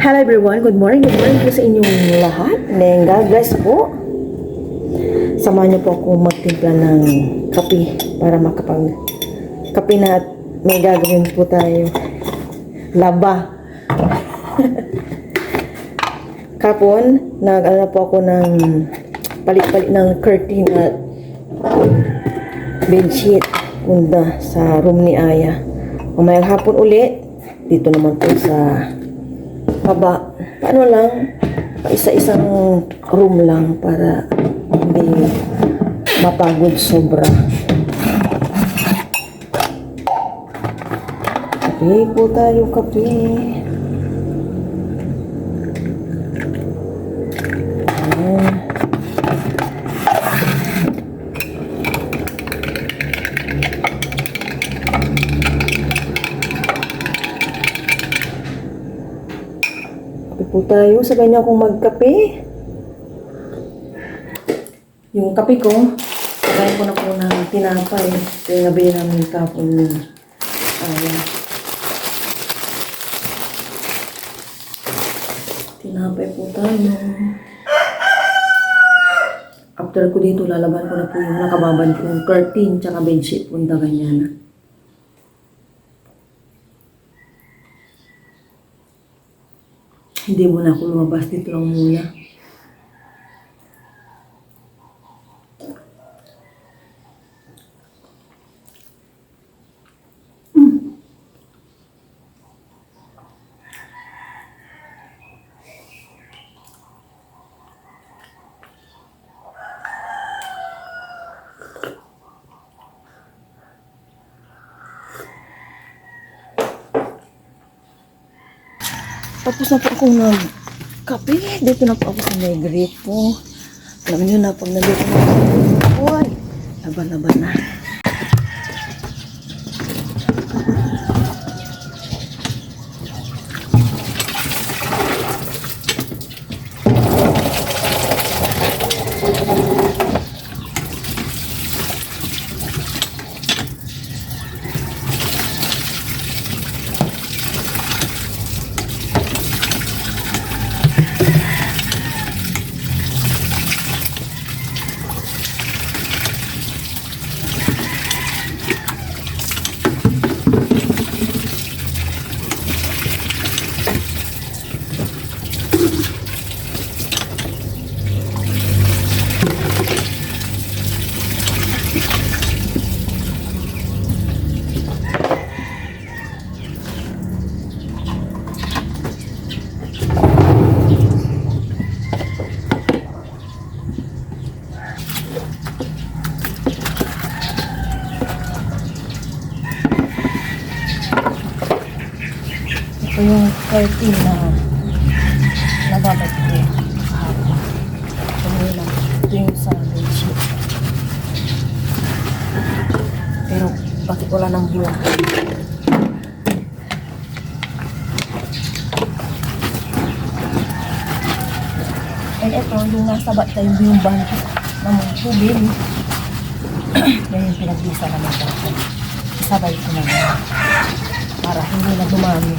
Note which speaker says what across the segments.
Speaker 1: Hello everyone, good morning po sa inyong lahat. And God bless po. Samahan niyo po ako magtimpla ng kape para makapag-kape na at may gagawin po tayo. Laba. Kapon, nag-alala po ako ng palit-palit ng curtain at bedsheet punta sa room ni Aya. Mamayang hapon ulit, dito naman po sa baba. Paano lang, isa-isang room lang para hindi mapagod sobra. Kape po tayo, kape. Ayan. Kape po tayo. Sabay niyo akong magkape. Yung kape ko, kaya ko na po ng tinapay. Yung nabili namin kapon ni Aya. Tinapay po tayo. After ko dito, lalaban ko na po yung nakababad kong curtain tsaka bedsheet. Punta ganyan na. Hindi muna ako lumabas, dito lang muna. Tapos na po ako ng kape. Dito na po ako sa may gripo. Alam niyo na, pag nandito na ako, uy, laban-laban na. Ito yung curtain na nababad ko kahapon. Ito yung sa bedsheet. Pero bakit wala ng buwan? And ito yung nasa batay yung bangko ng tubig. Yan yung pinagbisa naman ko. Isabay ko naman para hindi na dumami.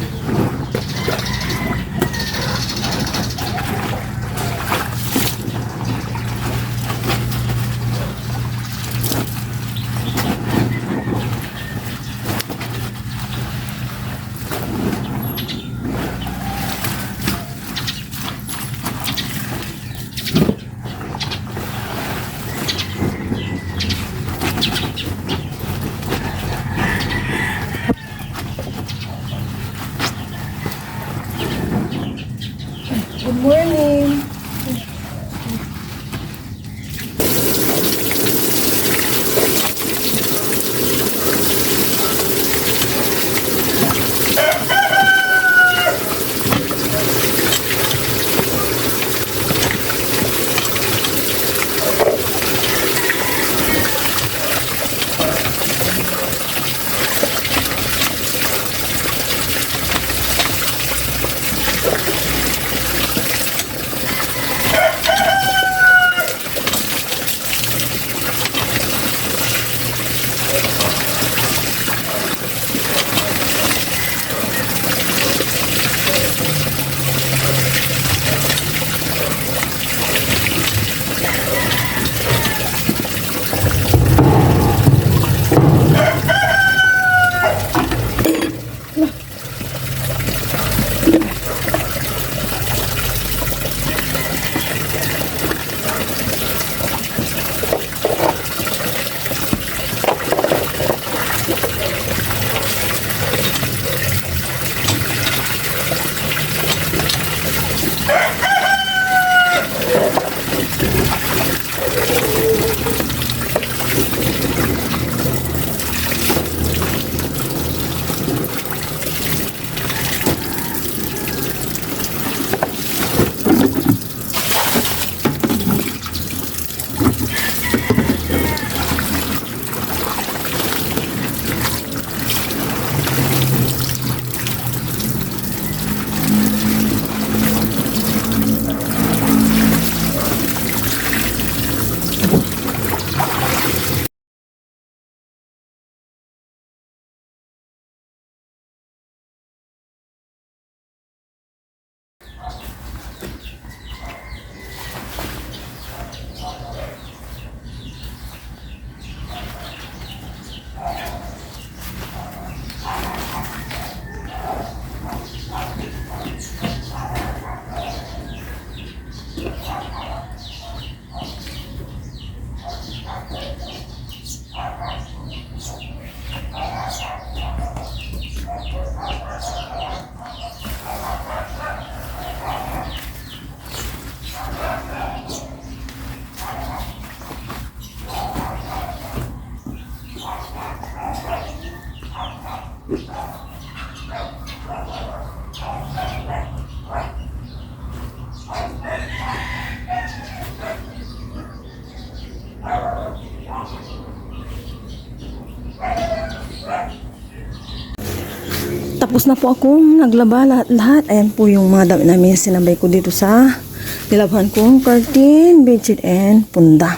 Speaker 1: Tapos na po akong naglaba lahat. Ayan po yung mga damit namin. Sinabay ko dito sa nilabhan kong curtain, bedsheet, and punda.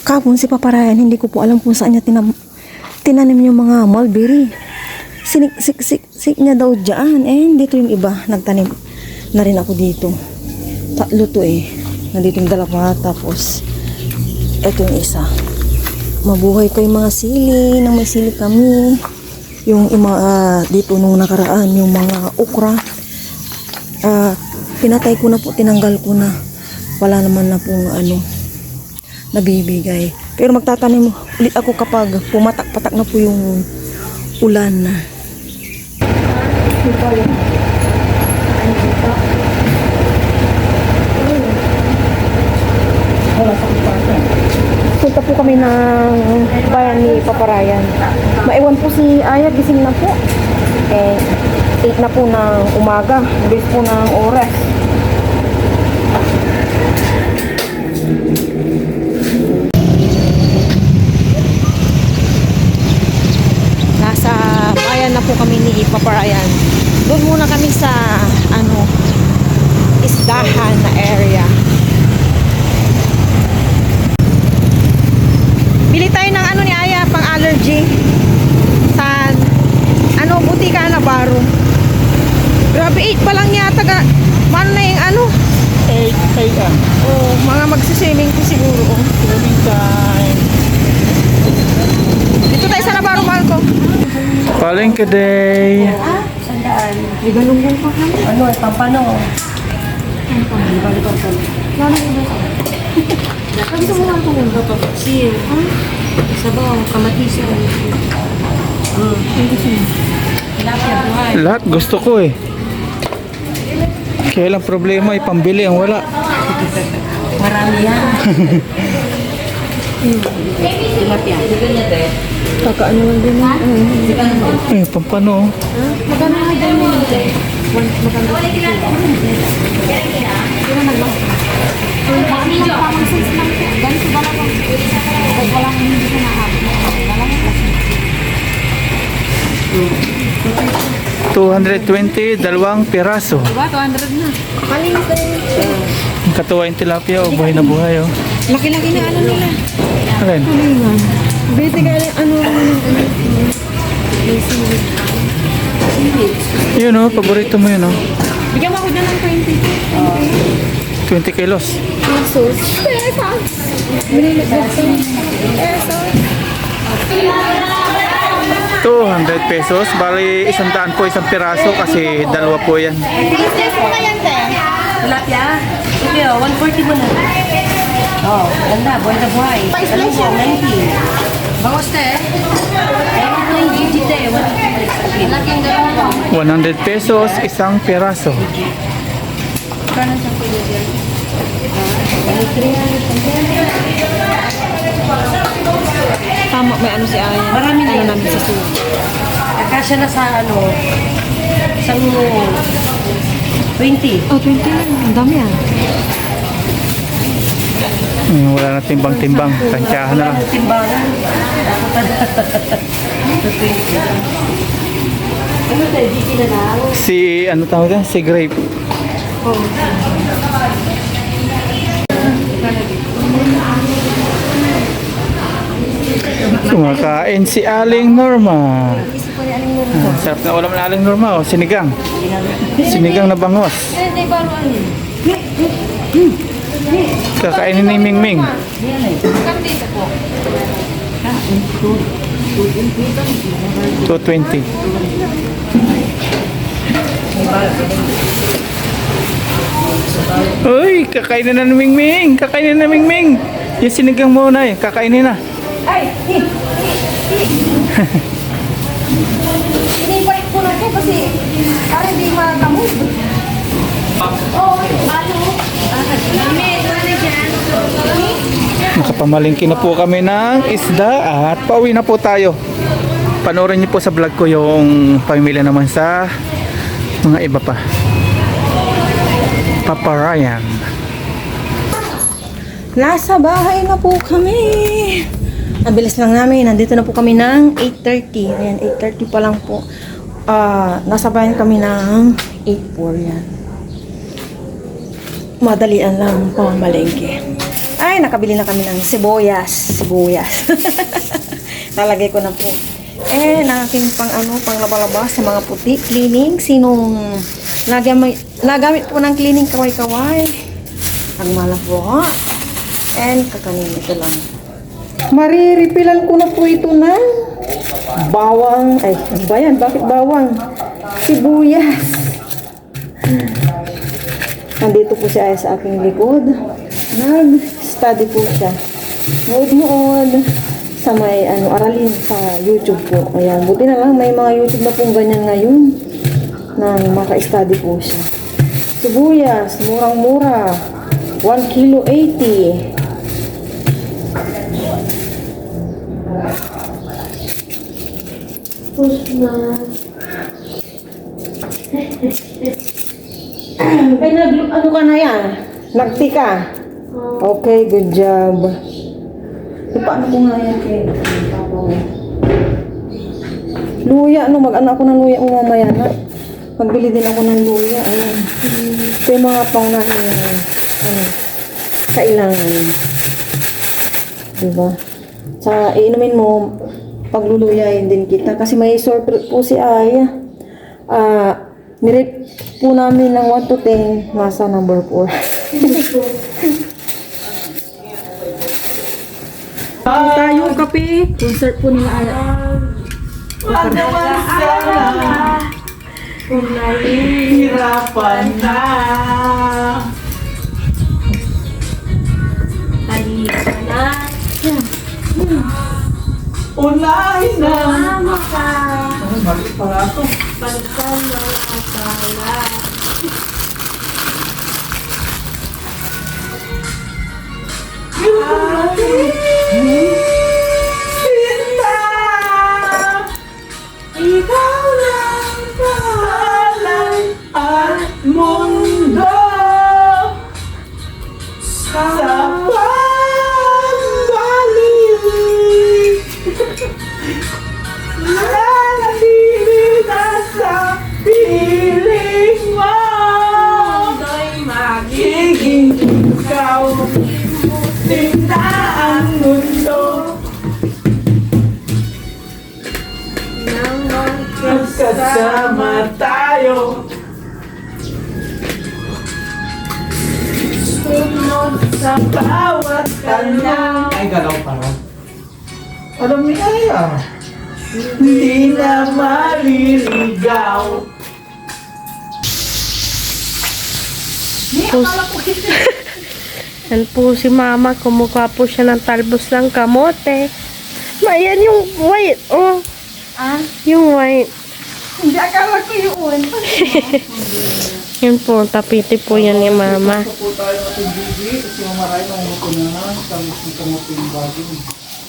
Speaker 1: Kapon si Papa Ryan, hindi ko po alam kung saan niya tinanim yung mga mulberry. Sinik niya daw dyan. And dito yung iba. Nagtanim na rin ako dito. Tatlo to eh. Nandito yung dalawa. Tapos ito yung isa. Mabuhay ko yung mga sili. Nang may sili kami. Yung dito nung nakaraan, yung mga okra, pinatay ko na po, tinanggal ko na. Wala naman na pong nabibigay. Pero magtatanim ulit ako kapag pumatak-patak na po yung ulan. Punta po kami ng bayan ni Papa Ryan. Maiwan po si Aya, gising na po. 8 na po ng umaga. Bilis po ng oras. Nasa bayan na po kami ni Papa Ryan. Doon muna kami sa isdahan na area. Bili tayo ng ni Aya, pang allergy. Sa butika na baro. Grabe, 8 pa lang yata. Mano na yung
Speaker 2: 8 a.m.
Speaker 1: Oh, mga magsiswimming po siguro.
Speaker 2: Swimming time.
Speaker 1: Dito tayo sa Nabaro, Marco.
Speaker 2: Palengke day.
Speaker 1: Sandaan. May galunggong pa kami. Pampano. Gusto mo lang kung ito. Siya. Sabaw, kamatis.
Speaker 2: Lahat gusto ko eh. Kaya lang problema ay pambili ang wala.
Speaker 1: Marami yan. Tilapia. Kakaano lang din yan.
Speaker 2: Pampano.
Speaker 1: Magkano nga dyan mo?
Speaker 2: $220, dalawang piraso.
Speaker 1: Diba? 200 na. Malinis na yun.
Speaker 2: Katuwa yung tilapia o buhay na buhay oh.
Speaker 1: Laki-laki na nila.
Speaker 2: Alin?
Speaker 1: Bete ka
Speaker 2: Yun oh, paborito mo yun oh.
Speaker 1: Bigyan mo ako dyan ng 20.
Speaker 2: 20 kilos.
Speaker 1: Pesos. Pesos. Binilit na ito. Pesos.
Speaker 2: 200 pesos. Bali, 100 po isang piraso kasi dalawa po yan.
Speaker 3: Business mo na yan, te. Tilapia? Sige, 140 mo na. Oh, ganda. Buhay na buhay. Alam mo, 90. Bangos, te. Ewan ko yung GG, te.
Speaker 2: 100 pesos isang piraso.
Speaker 3: Kano sa kilo dyan?
Speaker 1: Tama, may si Aya.
Speaker 3: Marami na yan.
Speaker 1: Namin sa suwa.
Speaker 3: Akasya na sa isang 20.
Speaker 1: Oh, 20 lang. Ang dami yan.
Speaker 2: Wala na timbang-timbang. Tansyahan na lang.
Speaker 3: Timbangan. Ano tayo, GG na lang?
Speaker 2: Si, ano tawag yan? Si Grape. Kumakain si Aling Norma. Sarap na ulam na Aling Norma. Oh. Sinigang. Sinigang na bangos. Kakainin ni Ming Ming. 220. Uy, kakainin na ni Ming Ming. Kakainin na Ming Ming. Yung sinigang mo na eh. Kakainin na.
Speaker 3: Inipalit ko na ito kasi para hindi magamot.
Speaker 2: Nakapamalingki na po kami ng isda at pauwi na po tayo. Panoorin niyo po sa vlog ko yung pamilya naman sa mga iba pa. Papa Ryan.
Speaker 1: Nasa bahay na po kami. Ang bilis lang namin. Nandito na po kami ng 8:30. Ayan, 8:30 pa lang po. Nasabayan kami ng 8:04 yan. Madalian lang pamamalengke. Ay, nakabili na kami ng sibuyas. Sibuyas. Talagay ko na po. Aking pang laba-laba sa mga puti. Cleaning. Sinong nagamit po ng cleaning kaway-kaway. Ang malapo. Kakanin ito lang. Mariripilan ko na po ito ng bawang. Ay, ano ba yan? Bakit bawang? Sibuyas. Nandito po siya sa aking likod. Nag-study po siya. Nood-nood sa may aralin sa YouTube po. Ayan, buti na lang may mga YouTube na pong ganyan ngayon na maka-study po siya. Sibuyas, murang-mura. 1 kilo 80. Push na. Ay, ano ka na yan? Nagti ka? Okay, good job. Paano ko nga yan kay luya, mag-ano ako ng luya mo mamaya na. Magbili din ako ng luya. Ayan. Ito yung mga pangunahing kailangan. Diba? Sa iinumin mo, pagluluyayin din kita. Kasi may sore throat po si Aya. Nirate po namin ng 1 to 10. Nasa number 4. Tayo kape. Concert po nila Aya.
Speaker 2: Wag naman sana kung nahihirapan na. Unahin na.
Speaker 3: Mama ka.
Speaker 2: Mali pala ito.
Speaker 3: Pagkan mga akala.
Speaker 2: Sinta, ikaw lang pangalan at mundo sa pagbalik. Nananatili na sa piling mo.
Speaker 3: Mundo'y
Speaker 2: Magiging ikaw, tingnan ang mundo. Magkasama tayo. Sunod sa bawat tanong. Ay, galaw pa rin. Alam niya Aya. Hindi na maliligaw.
Speaker 3: Yan po si Mama, kumukha po siya ng talbos ng kamote. Ayan yung white, oh. Yung white.
Speaker 1: Hindi, akala ko yun.
Speaker 3: Yan po, tapiti po yan ni Mama.
Speaker 2: Ito po tayo natin Bibi. Kasi mamaray ng muto na. Tamis ng kamote yung bagay.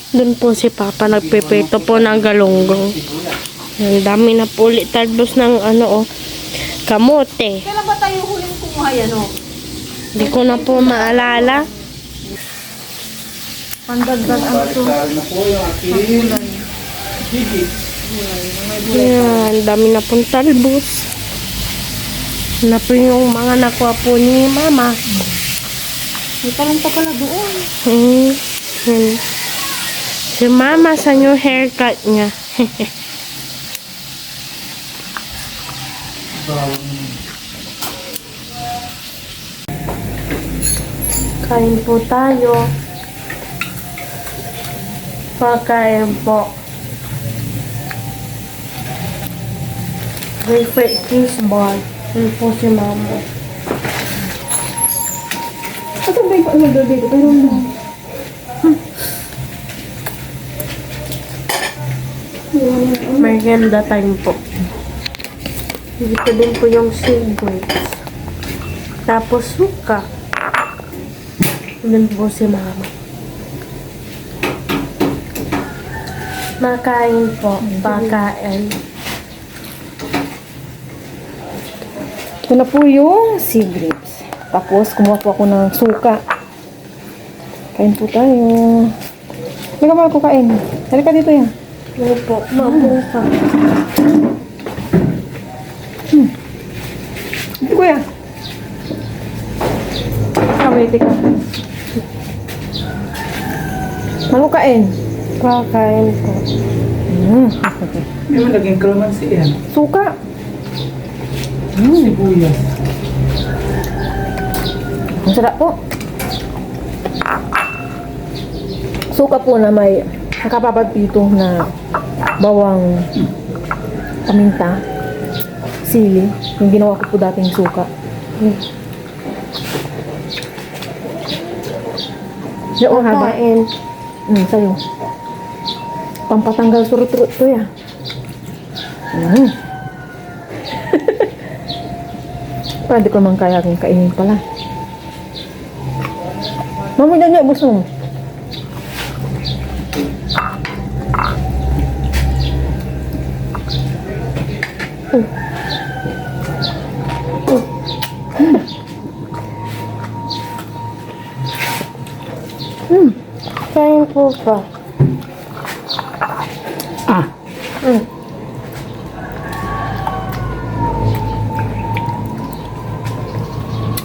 Speaker 3: Doon po si Papa nagpiprito po ng galunggong. Ang dami na po ulit talbos ng kamote.
Speaker 1: Kailan ba tayo huling kumuha yan, oh?
Speaker 3: Hindi ko na po maalala.
Speaker 1: Pandagdag ang ito.
Speaker 2: Balik na po yung aking Bibi.
Speaker 3: Yan, dami na pong talbos. Na po yung mga nakuha po ni Mama.
Speaker 1: May talong pa pala doon.
Speaker 3: Yan. Si Mama sa new haircut niya. Kain po tayo. Pagkain po. Favorite cheese ball. Yan po si Mama.
Speaker 1: Ito ba yung gabi ko? Pero no.
Speaker 3: Merienda time po. Dito din po yung seagrapes. Tapos suka. Doon po si Mama. Makain po. Pakain.
Speaker 1: Ito na po yung sea grapes. Tapos, kumuha po ako ng suka. Kain po tayo. Halika mahal ko kain. Halika dito yan.
Speaker 3: Opo, mabuo ka.
Speaker 1: Hindi ko yan. Kamiti ka. Mahal ko kain.
Speaker 3: Kakain po.
Speaker 2: May malaging calamansi yan.
Speaker 1: Suka.
Speaker 2: Sibuyas.
Speaker 1: Ang sarap po. Suka po na may nakapapagpito na bawang paminta, sili. Yung ginawa ko po dating suka. Yung haba.
Speaker 3: Kain.
Speaker 1: Sa'yo. Pampatanggal surut-surut to ya. Pwede ko naman kaya kung kainin pala. Mama, dyan niya, gusto mo.
Speaker 3: Kain po pa.
Speaker 2: Ah,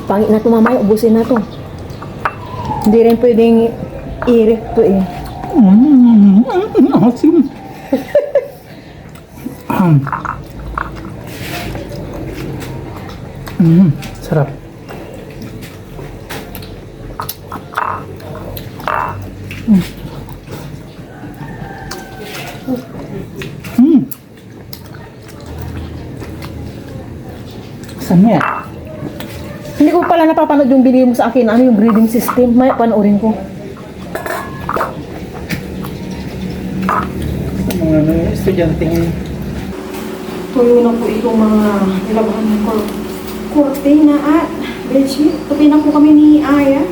Speaker 1: Pangit na to mamaya, ubusin na to. Hindi rin pwedeng i-rip to eh.
Speaker 2: asim. Sarap. Saan yan?
Speaker 1: Hindi ko pala napapanood yung binigay mo sa akin, ano yung breathing system. Maya panoorin ko.
Speaker 2: Mga estudyante ngayon.
Speaker 1: Tuyo na po itong mga nilabahan ng kortina at bedsheet. Tupi na po kami ni Aya.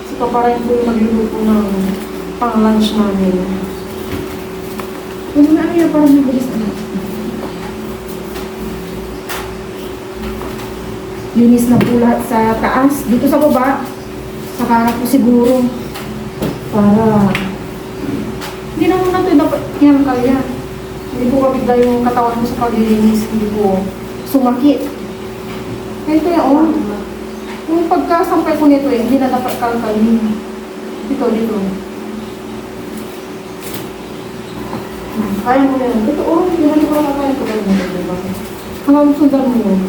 Speaker 1: Si Papa rin po yung nagluluto ng pang-lunch namin. Ano na ano yan, parang mabilis na. Linis na po lahat sa taas. Dito sa baba, saka na po siguro. Para hindi naman natin dapat yan kaya. Hindi po kabigla yung katawan mo sa paglilinis. Hindi po sumakit. Ito yan, oh. Yung pagkasampay ko nito eh, hindi na dapat kalkalin. Dito. Kaya mo yan. Ito, oh, hindi na ko kaya ko ba? Hanggang sundan mo yun.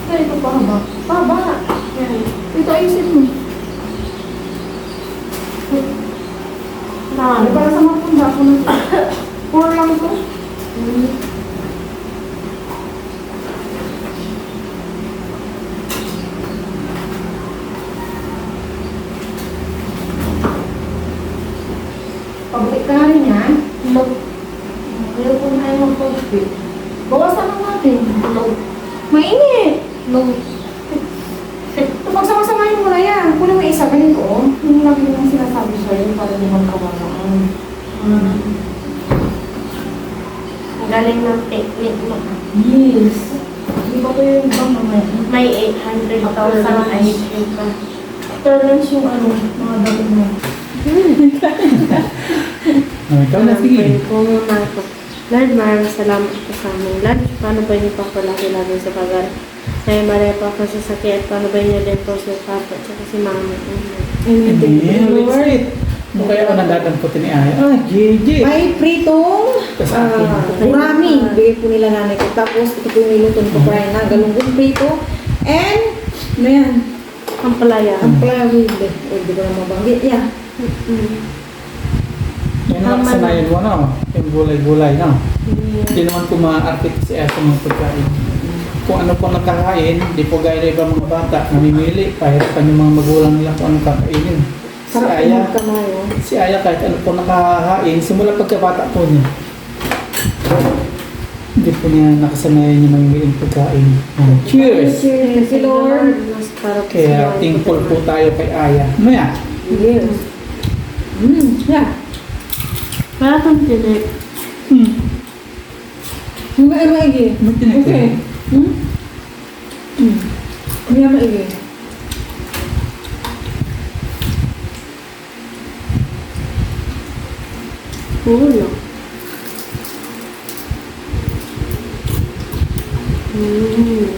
Speaker 1: Kaya ito pa haba. Haba. Yan. Ito ayusin mo. Ay, para sa mga punda ko na. 4 lang to. Pabalik ka na rin yan. Look. Ayaw po na tayo mag-pagpit. Bawasan lang natin. Look. Mainit. Look. So, pagsama-samahin mo na yan. Kung may isa, ganito, oh. Yung lagi naman sinasabi sa'yo para di magkawalaan.
Speaker 3: Galing ng technique mo.
Speaker 1: Yes. Di ba ko yung ibang mamaya?
Speaker 3: May 800,000 ice cream ka.
Speaker 1: After lunch yung ano, mga damit mo.
Speaker 2: Ikaw na, sige.
Speaker 3: Lord, maraming salamat po sa aming lunch. Paano ba niyo pa ako lagi-lagi sa pag-aaral? May mali pa ako sa sakit. Paano ba niyo din po si Papa at saka si Mama?
Speaker 2: Amen. Lord. Kung kaya ako nagdadamputin ni Aya. Ah, JJ.
Speaker 1: May pritong
Speaker 2: Sa akin.
Speaker 1: urami. Bigay po nila nanay ko. Tapos ito po yung nilutong ko pa na galunggong prito. And, ano yan?
Speaker 3: Ang palaya.
Speaker 1: Ang plywood. Hindi ko na mabanggit. Yeah.
Speaker 2: Yan ang kasanayan mo, no? Yung gulay-gulay, no? Hindi naman po ma-artist si Aya sa mga pagkain. Kung ano po nakakain, di po gaya na ibang mga bata, namimili, pahirapan yung mga magulang nila kung anong kakainin.
Speaker 1: Sarap po magkamayo.
Speaker 2: Si Aya kahit ano po nakakain, simula pagkabata po niya. Hindi po niya nakasanayan yung mamimiling pagkain. Cheers!
Speaker 1: Thank you, Lord.
Speaker 2: Kaya thankful po tayo kay Aya. Ano yan?
Speaker 1: Yes. Yeah.
Speaker 3: Para kang tinik.
Speaker 1: Maigi.
Speaker 2: May tinik.
Speaker 1: Okay. Hmm? Hmm. Kaya maigi. Ulo.
Speaker 2: Mm.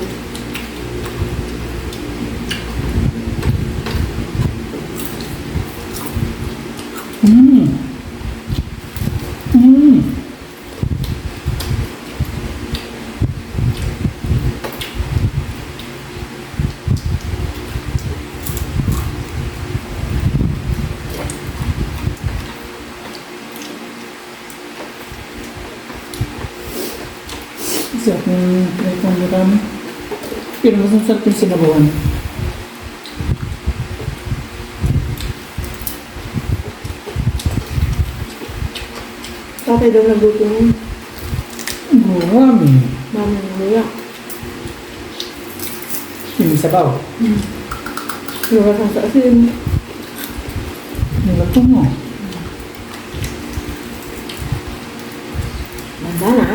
Speaker 2: Mm. Sarap ng pritong gurami. Pero mas masarap yung sinabawan.
Speaker 1: Tatay daw nagluto ng
Speaker 2: Gurami.
Speaker 1: mami ng luya.
Speaker 2: Yung sabaw.
Speaker 1: Luya kang sa asin.
Speaker 2: Nilato mo.
Speaker 1: Manda na.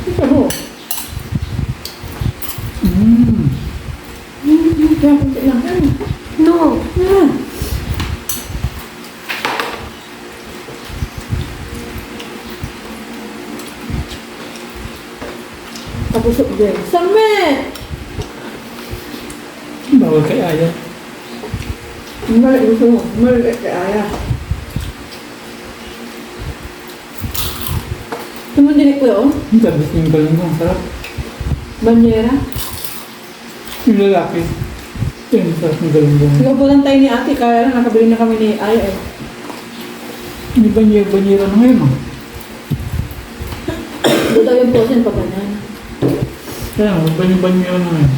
Speaker 1: Ito mo.
Speaker 2: Mm.
Speaker 1: Kaya kung kailangan.
Speaker 3: No.
Speaker 1: Ah. Tapos din. Samit!
Speaker 2: Bawal kay Aya.
Speaker 1: Mali gusto mo. Mali kay Aya. Tumundinig ko yun.
Speaker 2: Ang tabis yung galunggong. Sarap.
Speaker 1: Banyera.
Speaker 2: Yung lalaki. Yung sarap ng galunggong.
Speaker 1: Nagpulan tayo ni ate. Kaya lang nakabili na kami ni Aya eh.
Speaker 2: May banyera na ngayon. Oh.
Speaker 1: Doon daw yung posen pa banana.
Speaker 2: Kaya may banyera na ngayon.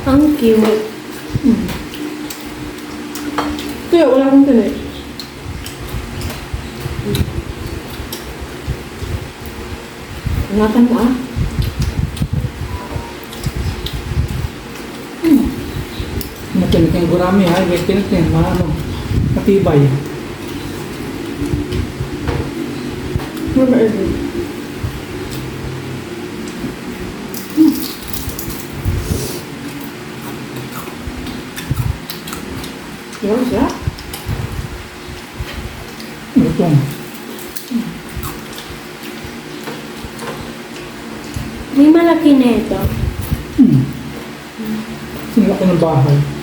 Speaker 3: Ang cute.
Speaker 1: Kaya wala akong tinig. Ingatan mo ah.
Speaker 2: Matinik yung gurami ha. May tinik yan. Maano. Matibay.
Speaker 1: Ano ba ito? Diba siya?
Speaker 2: Lutong.
Speaker 3: May malaki na ito.
Speaker 2: Sinilaki ng bahay.